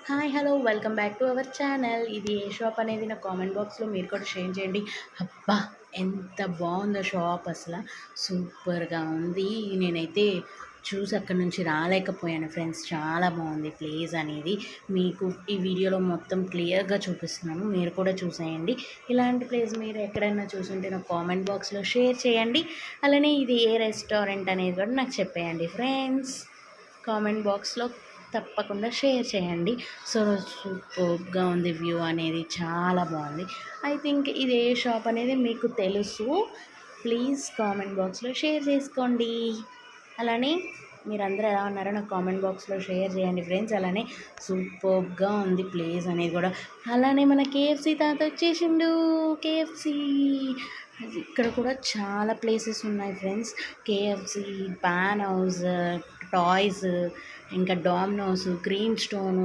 Hi hello welcome back to our channel. ఇది ఏ shop అనేది నా కామెంట్ బాక్స్లో మీరు కూడా షేర్ చేయండి. అబ్బా, ఎంత బాగుందో షాప్, అసలు సూపర్గా ఉంది. నేనైతే చూసి అక్కడి నుంచి రాలేకపోయాను ఫ్రెండ్స్. చాలా బాగుంది ప్లేస్ అనేది. మీకు ఈ వీడియోలో మొత్తం క్లియర్గా చూపిస్తున్నాను, మీరు కూడా చూసేయండి. ఇలాంటి ప్లేస్ మీరు ఎక్కడైనా చూసుంటే నాకు కామెంట్ బాక్స్లో షేర్ చేయండి. అలానే ఇది ఏ రెస్టారెంట్ అనేది కూడా నాకు చెప్పేయండి ఫ్రెండ్స్. కామెంట్ బాక్స్లో తప్పకుండా షేర్ చేయండి. సో సూపర్గా ఉంది, వ్యూ అనేది చాలా బాగుంది. ఐ థింక్ ఇది ఏ షాప్ అనేది మీకు తెలుసు. ప్లీజ్ కామెంట్ బాక్స్లో షేర్ చేసుకోండి. అలానే మీరందరూ ఎలా ఉన్నారో నాకు కామెంట్ బాక్స్లో షేర్ చేయండి ఫ్రెండ్స్. అలానే సూపర్గా ఉంది ప్లేస్ అనేది కూడా. అలానే మన కేఎఫ్సి తాత వచ్చేసిండు. కేఎఫ్సి ఇక్కడ కూడా చాలా ప్లేసెస్ ఉన్నాయి friends. KFC, pan house, toys, ఇంకా డామినోస్, గ్రీన్ స్టోన్,